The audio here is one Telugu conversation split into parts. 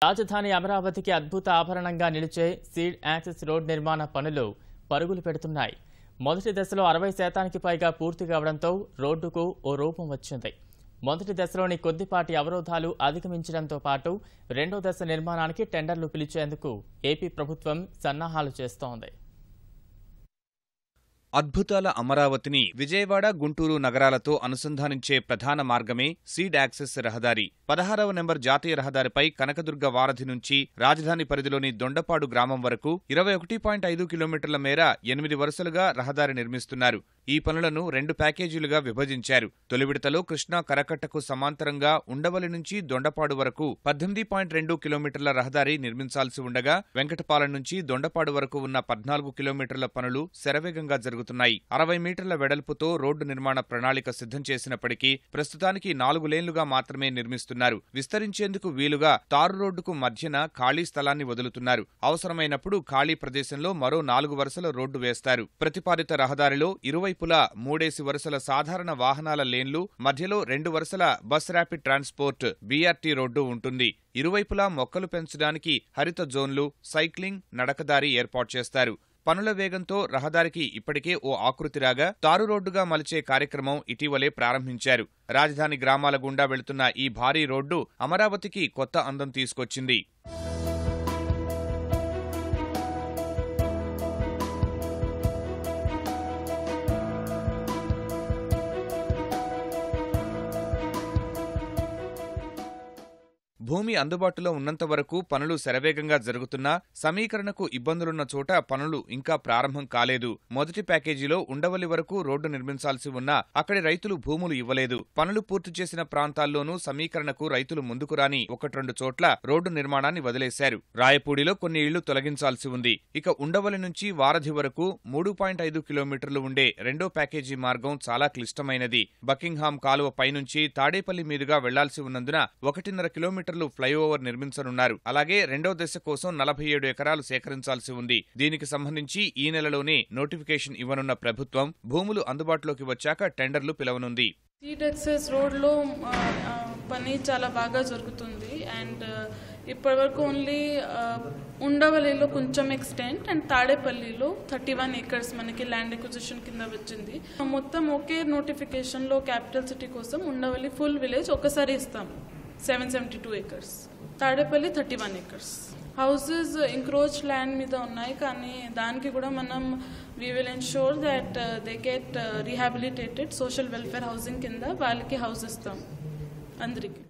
రాజధాని అమరావతికి అద్భుత ఆభరణంగా నిలిచే సీడ్ యాక్సెస్ రోడ్ నిర్మాణ పనులు పరుగులు పెడుతున్నాయి. మొదటి దశలో 60% పైగా పూర్తి కావడంతో రోడ్డుకు ఓ రూపం వచ్చింది. మొదటి దశలోని కొద్దిపాటి అవరోధాలు అధిగమించడంతో పాటు రెండో దశ నిర్మాణానికి టెండర్లు పిలిచేందుకు ఏపీ ప్రభుత్వం సన్నాహాలు చేస్తోంది. అద్భుతాల అమరావతిని విజయవాడ, గుంటూరు నగరాలతో అనుసంధానించే ప్రధాన మార్గమే సీడ్ యాక్సెస్ రహదారి. 16వ నెంబర్ జాతీయ రహదారిపై కనకదుర్గ వారధి నుంచి రాజధాని పరిధిలోని దొండపాడు గ్రామం వరకు 21.5 కిలోమీటర్ల మేర 8 వరుసలుగా రహదారి నిర్మిస్తున్నారు. ఈ పనులను 2 ప్యాకేజీలుగా విభజించారు. తొలి విడతలో కృష్ణా కరకట్టకు సమాంతరంగా ఉండవల్లి నుంచి దొండపాడు వరకు 18.2 కిలోమీటర్ల రహదారి నిర్మించాల్సి ఉండగా, వెంకటపాలెం నుంచి దొండపాడు వరకు ఉన్న 14 కిలోమీటర్ల పనులు శరవేగంగా జరుగుతున్నాయి. 60 మీటర్ల వెడల్పుతో రోడ్డు నిర్మాణ ప్రణాళిక సిద్ధం చేసినప్పటికీ ప్రస్తుతానికి 4 లేన్లుగా మాత్రమే నిర్మిస్తున్నారు. విస్తరించేందుకు వీలుగా తారు రోడ్డుకు మధ్యన ఖాళీ స్థలాన్ని వదులుతున్నారు. అవసరమైనప్పుడు ఖాళీ ప్రదేశంలో మరో 4 వరుసల రోడ్డు వేస్తారు. ప్రతిపాదిత రహదారిలో ఇరువైపులా 3 వరుసల సాధారణ వాహనాల లేన్లు, మధ్యలో 2 వరుసల bus rapid transport BRT road ఉంటుంది. ఇరువైపులా మొక్కలు పెంచడానికి హరిత జోన్లు, సైక్లింగ్, నడకదారి ఏర్పాటు చేస్తారు. పనుల వేగంతో రహదారికి ఇప్పటికే ఓ ఆకృతి రాగా తారు రోడ్డుగా మలిచే కార్యక్రమం ఇటీవలే ప్రారంభించారు. రాజధాని గ్రామాల గుండా వెళుతున్న ఈ భారీ రోడ్డు అమరావతికి కొత్త అందం తీసుకొచ్చింది. భూమి అందుబాటులో ఉన్నంత వరకు పనులు శరవేగంగా జరుగుతున్నా సమీకరణకు ఇబ్బందులున్న చోట పనులు ఇంకా ప్రారంభం కాలేదు. మొదటి ప్యాకేజీలో ఉండవల్లి వరకు రోడ్డు నిర్మించాల్సి ఉన్నా అక్కడి రైతులు భూములు ఇవ్వలేదు. పనులు పూర్తి చేసిన ప్రాంతాల్లోనూ సమీకరణకు రైతులు ముందుకు రాని 1-2 చోట్ల రోడ్డు నిర్మాణాన్ని వదిలేశారు. రాయపూడిలో కొన్ని ఇళ్లు తొలగించాల్సి ఉంది. ఇక ఉండవల్లి నుంచి వారధి వరకు 3.5 కిలోమీటర్లు ఉండే రెండో ప్యాకేజీ మార్గం చాలా క్లిష్టమైనది. బకింగ్హామ్ కాలువ పైనుంచి తాడేపల్లి మీదుగా వెళ్లాల్సి ఉన్నందున 1.5 కిలోమీటర్లు ఫ్లైఓవర్ నిర్మించనున్నారు. అలాగే రెండో దశ కోసం 47 ఎకరాలు సేకరించాల్సి ఉంది. దీనికి సంబంధించి ఈ నెలలోనే నోటిఫికేషన్ ఇవ్వనున్న ప్రభుత్వం భూములు అందుబాటులోకి వచ్చాక టెండర్లు పిలవనుంది. సీడ్ యాక్సెస్ రోడ్లో పని చాలా బాగా జరుగుతుంది. అండ్ ఇప్పటివరకు ఓన్లీ ఉండవల్లిలో కొంచెం ఎక్స్టెంట్ అండ్ తాడేపల్లిలో 31 acres మనకి ల్యాండ్ ఎక్విజిషన్ కింద వచ్చింది. మొత్తం ఒకే నోటిఫికేషన్లో క్యాపిటల్ సిటీ కోసం ఉండవల్లి ఫుల్ విలేజ్ ఒకసారి ఇస్తాం. 772 acres, Tadepalli 31 acres. Houses encroach land మీద ఉన్నాయి, కానీ దానికి కూడా మనం we will ensure that they get rehabilitated social welfare housing కింద వాళ్ళకి హౌస్ ఇస్తాం అందరికి.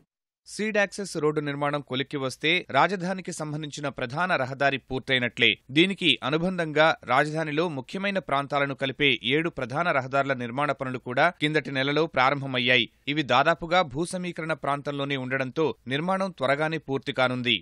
సీడ్ యాక్సెస్ రోడ్డు నిర్మాణం కొలిక్కి వస్తే రాజధానికి సంబంధించిన ప్రధాన రహదారి పూర్తయినట్లే. దీనికి అనుబంధంగా రాజధానిలో ముఖ్యమైన ప్రాంతాలను కలిపే 7 ప్రధాన రహదారుల నిర్మాణ పనులు కూడా కిందటి నెలలో ప్రారంభమయ్యాయి. ఇవి దాదాపుగా భూ సమీకరణ ప్రాంతంలోనే ఉండడంతో నిర్మాణం త్వరగానే పూర్తి కానుంది.